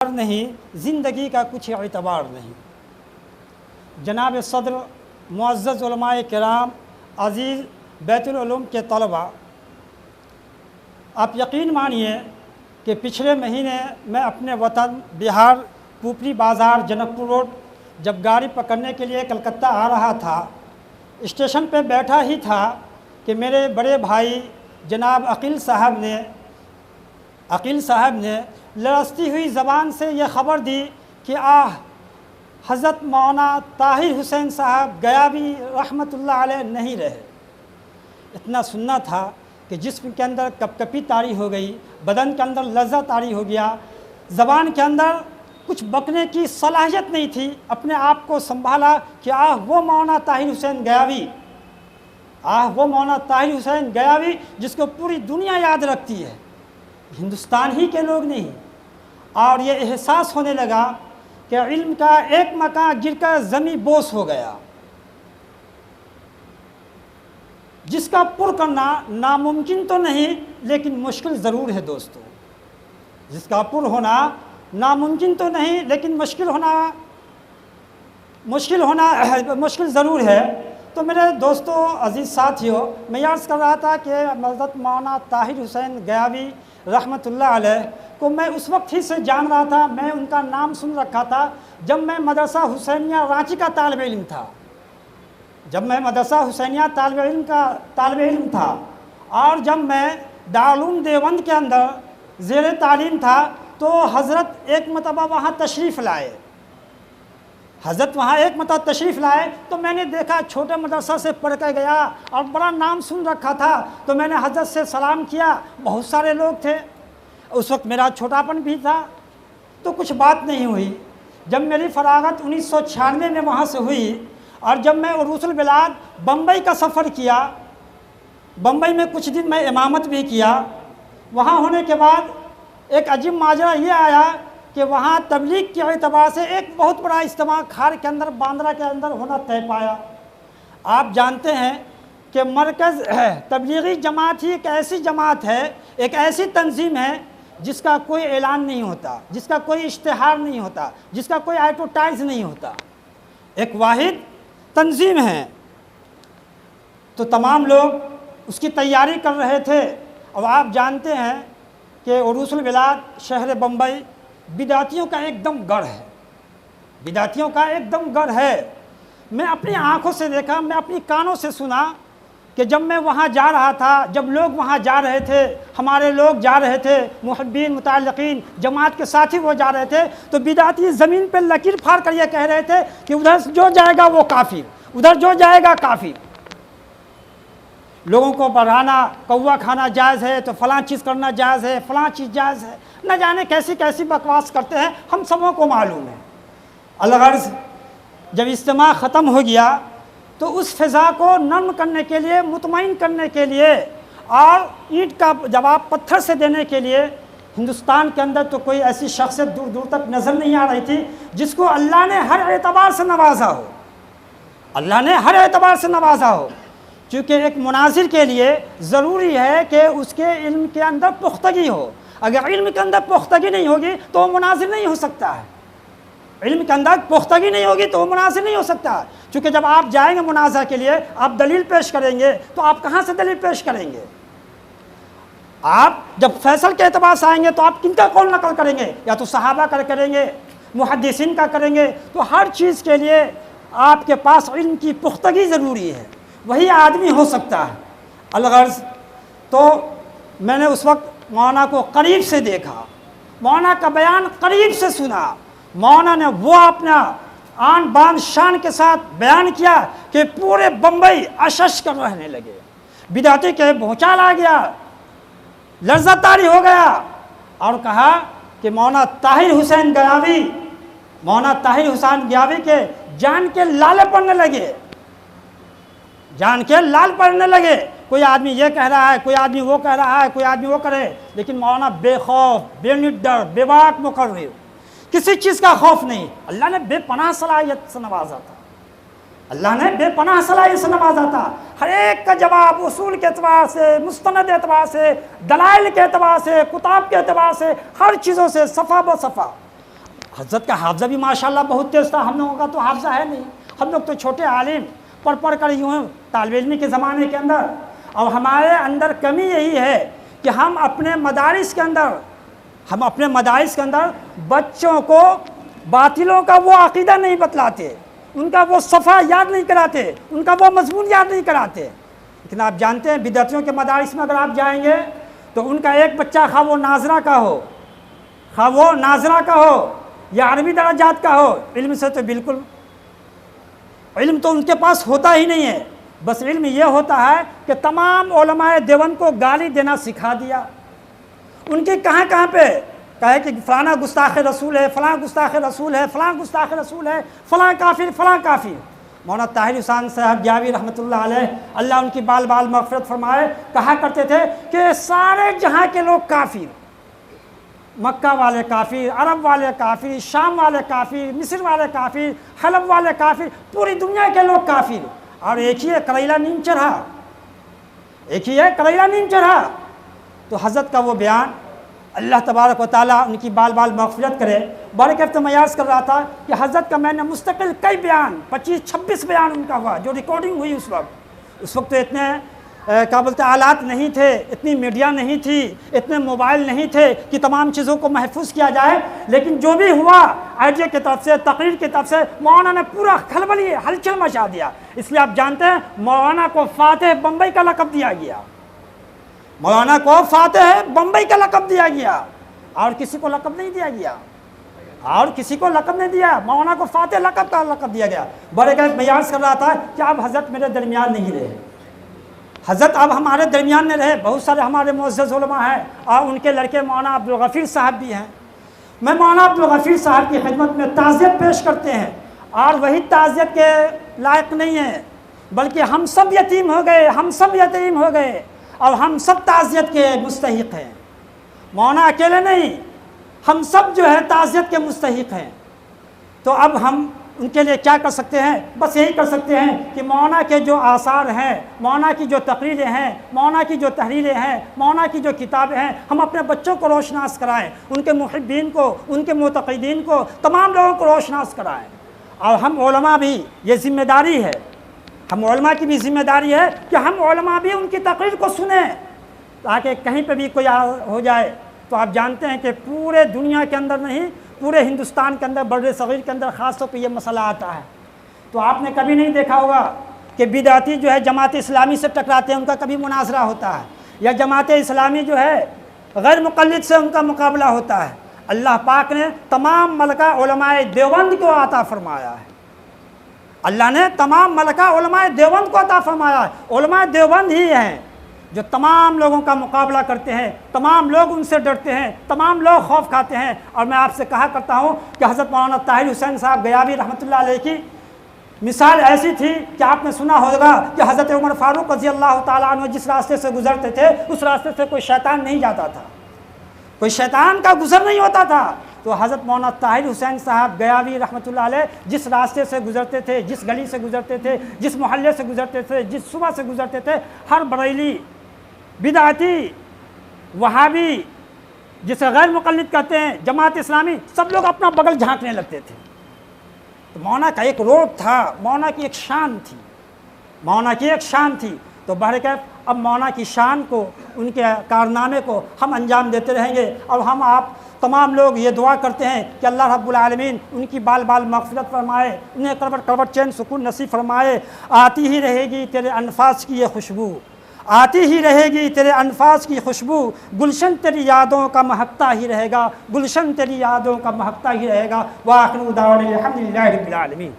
نہیں، زندگی کا کچھ اعتبار نہیں۔ جناب صدر، معزز علماء کرام، عزیز بیت العلوم کے طلباء، آپ یقین مانیے کہ پچھلے مہینے میں اپنے وطن بہار پوپری بازار جنک پور روڈ جب گاڑی پکڑنے کے لیے کلکتہ آ رہا تھا، اسٹیشن پہ بیٹھا ہی تھا کہ میرے بڑے بھائی جناب عقیل صاحب نے لرزتی ہوئی زبان سے یہ خبر دی کہ حضرت مولانا طاہر حسین صاحب گیابی رحمۃ اللہ علیہ نہیں رہے۔ اتنا سننا تھا کہ جسم کے اندر کپکپی طاری ہو گئی، بدن کے اندر لرزہ طاری ہو گیا، زبان کے اندر کچھ بکنے کی صلاحیت نہیں تھی، اپنے آپ کو سنبھالا کہ وہ مولانا طاہر حسین گیابی، وہ مولانا طاہر حسین گیابی جس کو پوری دنیا یاد رکھتی ہے، ہندوستان ہی کے لوگ نہیں۔ اور یہ احساس ہونے لگا کہ علم کا ایک مکان گر کر زمیں بوس ہو گیا، جس کا پر کرنا ناممکن تو نہیں لیکن مشکل ضرور ہے دوستو، جس کا پر ہونا ناممکن تو نہیں لیکن مشکل ضرور ہے۔ تو میرے دوستو، عزیز ساتھیوں، میں عرض کر رہا تھا کہ حضرت مولانا طاہر حسین گیابی رحمۃ اللہ علیہ کو میں اس وقت ہی سے جان رہا تھا، میں ان کا نام سن رکھا تھا جب میں مدرسہ حسینیہ رانچی کا طالب علم تھا، اور جب میں دارالعلوم دیوبند کے اندر زیر تعلیم تھا تو حضرت ایک مرتبہ وہاں تشریف لائے تو میں نے دیکھا چھوٹے مدرسہ سے پڑھ کے گیا اور بڑا نام سن رکھا تھا، تو میں نے حضرت سے سلام کیا، بہت سارے لوگ تھے، اس وقت میرا چھوٹاپن بھی تھا تو کچھ بات نہیں ہوئی۔ جب میری فراغت 1996 میں وہاں سے ہوئی اور جب میں عروس البلاد بمبئی کا سفر کیا، بمبئی میں کچھ دن میں امامت بھی کیا، وہاں ہونے کے بعد ایک عجیب ماجرا یہ آیا کہ وہاں تبلیغ کے اعتبار سے ایک بہت بڑا اجتماع کھار کے اندر باندرا کے اندر ہونا طے پایا۔ آپ جانتے ہیں کہ مرکز تبلیغی جماعت ہی ایک ایسی جماعت ہے، ایک ایسی تنظیم ہے جس کا کوئی اعلان نہیں ہوتا، جس کا کوئی اشتہار نہیں ہوتا، جس کا کوئی ایڈورٹائز نہیں ہوتا، ایک واحد تنظیم ہے۔ تو تمام لوگ اس کی تیاری کر رہے تھے، اور آپ جانتے ہیں کہ عروس البلاد شہر بمبئی بدعتیوں کا ایک دم گڑھ ہے۔ میں اپنی آنکھوں سے دیکھا، میں اپنی کانوں سے سنا کہ جب میں وہاں جا رہا تھا، جب لوگ وہاں جا رہے تھے، ہمارے لوگ جا رہے تھے، محبین، متعلقین، جماعت کے ساتھی وہ جا رہے تھے، تو بدعتی زمین پہ لکیر پھاڑ کر یہ کہہ رہے تھے کہ ادھر جو جائے گا وہ کافر، ادھر جو جائے گا کافر۔ لوگوں کو بڑھانا، کوا کھانا جائز ہے تو فلاں چیز کرنا جائز ہے، فلاں چیز جائز ہے، نہ جانے کیسی کیسی بکواس کرتے ہیں، ہم سبوں کو معلوم ہے۔ الغرض جب اجتماع ختم ہو گیا تو اس فضا کو نرم کرنے کے لیے، مطمئن کرنے کے لیے اور اینٹ کا جواب پتھر سے دینے کے لیے ہندوستان کے اندر تو کوئی ایسی شخصیت دور دور تک نظر نہیں آ رہی تھی جس کو اللہ نے ہر اعتبار سے نوازا ہو۔ چونکہ ایک مناظر کے لیے ضروری ہے کہ اس کے علم کے اندر پختگی ہو، اگر علم کے اندر پختگی نہیں ہوگی تو وہ مناظر نہیں ہو سکتا ہے، علم کے اندر پختگی نہیں ہوگی تو وہ مناظر نہیں ہو سکتا ہے۔ چونکہ جب آپ جائیں گے مناظر کے لیے، آپ دلیل پیش کریں گے تو آپ کہاں سے دلیل پیش کریں گے؟ آپ جب فیصل کے اعتبار سے آئیں گے تو آپ کن کا قول نقل کریں گے؟ یا تو صحابہ کا کریں گے، محدثین کا کریں گے۔ تو ہر چیز کے لیے آپ کے پاس علم کی پختگی ضروری ہے، وہی آدمی ہو سکتا ہے۔ الغرض تو میں نے اس وقت مولانا کو قریب سے دیکھا، مولانا کا بیان قریب سے سنا، مولانا نے وہ اپنا آن بان شان کے ساتھ بیان کیا کہ پورے بمبئی اشش کر رہنے لگے، بدعتی کے بھونچال آ گیا، لرزہ طاری ہو گیا، اور کہا کہ مولانا طاہر حسین گیابی کے جان کے لال پڑنے لگے۔ کوئی آدمی یہ کہہ رہا ہے، کوئی آدمی وہ کہہ رہا ہے، کوئی آدمی وہ کرے، لیکن مولانا بے خوف، بے نڈر، بے باک مقرر، کسی چیز کا خوف نہیں۔ اللہ نے بے پناہ صلاحیت سے نوازا تھا، ہر ایک کا جواب اصول کے اعتبار سے، مستند اعتبار سے، دلائل کے اعتبار سے، کتاب کے اعتبار سے، ہر چیزوں سے صفا بصفا۔ حضرت کا حافظہ بھی ماشاءاللہ بہت تیز تھا، ہم لوگوں کا تو حافظہ ہے نہیں، ہم لوگ تو چھوٹے عالم پڑھ کر یوں ہیں طالب علمی کے زمانے کے اندر. اور ہمارے اندر کمی یہی ہے کہ ہم اپنے مدارس کے اندر بچوں کو باطلوں کا وہ عقیدہ نہیں بتلاتے، ان کا وہ صفحہ یاد نہیں کراتے، ان کا وہ مضمون یاد نہیں کراتے. لیکن آپ جانتے ہیں بدعتیوں کے مدارس میں اگر آپ جائیں گے تو ان کا ایک بچہ خواہ وہ ناظرہ کا ہو یا عربی درجات کا ہو، علم سے تو بالکل علم تو ان کے پاس ہوتا ہی نہیں ہے. بس علم یہ ہوتا ہے کہ تمام علماء دیوبند کو گالی دینا سکھا دیا. ان کی کہاں پہ کہے کہ فلانا گستاخ رسول ہے، فلاں گستاخ رسول ہے، فلاں گستاخ رسول ہے، فلاں کافر، فلاں کافر. مولانا طاہر حسین صاحب گیاوی رحمۃ اللہ علیہ، اللہ ان کی بال مغفرت فرمائے، کہا کرتے تھے کہ سارے جہاں کے لوگ کافر، مکہ والے کافر، عرب والے کافر، شام والے کافر، مصر والے کافر، حلب والے کافر، پوری دنیا کے لوگ کافر. اور ایک ہی ہے کریلا نیم چڑھا. تو حضرت کا وہ بیان اللہ تبارک و تعالیٰ ان کی بال مغفرت کرے. برکت میں یاد کر رہا تھا کہ حضرت کا میں نے مستقل کئی بیان 25-26 بیان ان کا ہوا جو ریکارڈنگ ہوئی اس وقت تو اتنے کیا بولتے آلات نہیں تھے، اتنی میڈیا نہیں تھی، اتنے موبائل نہیں تھے کہ تمام چیزوں کو محفوظ کیا جائے. لیکن جو بھی ہوا آئیڈیا کی طرف سے، تقریر کی طرف سے مولانا نے پورا ہلچل مچا دیا. اس لیے آپ جانتے ہیں مولانا کو فاتح بمبئی کا لقب دیا گیا، اور کسی کو لقب نہیں دیا. مولانا کو فاتح لقب دیا گیا. بڑے گئے میں یاد کر رہا تھا کہ اب حضرت میرے درمیان نہیں رہے، حضرت اب ہمارے درمیان میں رہے. بہت سارے ہمارے معزز علماء ہیں اور ان کے لڑکے مولانا عبدالغفیر صاحب بھی ہیں. میں مولانا عبدالغفیر صاحب کی خدمت میں تعزیت پیش کرتے ہیں، اور وہی تعزیت کے لائق نہیں ہے، بلکہ ہم سب یتیم ہو گئے اور ہم سب تعزیت کے مستحق ہیں. مولانا اکیلے نہیں، ہم سب جو ہے تعزیت کے مستحق ہیں. تو اب ہم ان کے لیے کیا کر سکتے ہیں؟ بس یہی کر سکتے ہیں کہ مولانا کے جو آثار ہیں، مولانا کی جو تقریریں ہیں، مولانا کی جو تحریریں ہیں، مولانا کی جو کتابیں ہیں، ہم اپنے بچوں کو روشناس کرائیں، ان کے محبین کو، ان کے معتقدین کو، تمام لوگوں کو روشناس کرائیں. اور ہم علماء بھی یہ ذمہ داری ہے، ہم علماء کی بھی ذمہ داری ہے کہ ہم علماء بھی ان کی تقریر کو سنیں، تاکہ کہیں پہ بھی کوئی ہو جائے تو آپ جانتے ہیں کہ پورے دنیا کے اندر نہیں، پورے ہندوستان کے اندر، بر صغیر کے اندر خاص طور پہ یہ مسئلہ آتا ہے. تو آپ نے کبھی نہیں دیکھا ہوگا کہ بدعتی جو ہے جماعت اسلامی سے ٹکراتے ہیں، ان کا کبھی مناظرہ ہوتا ہے، یا جماعت اسلامی جو ہے غیر مقلد سے ان کا مقابلہ ہوتا ہے. اللہ پاک نے تمام ملکہ علماء دیوبند کو عطا فرمایا ہے. اللہ نے تمام ملکہ علماء دیوبند کو عطا فرمایا ہے. علماء دیوبند ہی ہیں جو تمام لوگوں کا مقابلہ کرتے ہیں، تمام لوگ ان سے ڈرتے ہیں، تمام لوگ خوف کھاتے ہیں. اور میں آپ سے کہا کرتا ہوں کہ حضرت مولانا طاہر حسین صاحب گیاوی رحمۃ اللہ علیہ کی مثال ایسی تھی کہ آپ نے سنا ہوگا کہ حضرت عمر فاروق رضی اللہ تعالیٰ عنہ جس راستے سے گزرتے تھے اس راستے سے کوئی شیطان نہیں جاتا تھا، کوئی شیطان کا گزر نہیں ہوتا تھا. تو حضرت مولانا طاہر حسین صاحب گیاوی رحمۃ اللہ علیہ جس راستے سے گزرتے تھے، جس گلی سے گزرتے تھے، جس محلے سے گزرتے تھے، جس صبح سے گزرتے تھے، ہر بریلی، بدعتی، وہابی، جسے غیر مقلد کہتے ہیں، جماعت اسلامی، سب لوگ اپنا بغل جھانکنے لگتے تھے. تو مولانا کا ایک روپ تھا، مولانا کی ایک شان تھی. تو بہرکیف اب مولانا کی شان کو، ان کے کارنامے کو ہم انجام دیتے رہیں گے. اور ہم آپ تمام لوگ یہ دعا کرتے ہیں کہ اللہ رب العالمین ان کی بال مغفرت فرمائے، انہیں کروٹ چین سکون نصیب فرمائے. آتی ہی رہے گی تیرے انفاس کی یہ خوشبو، آتی ہی رہے گی تیرے انفاس کی خوشبو، گلشن تیری یادوں کا مہکتا ہی رہے گا، گلشن تیری یادوں کا مہکتا ہی رہے گا. وآخر دعوانا الحمدللہ رب العالمین.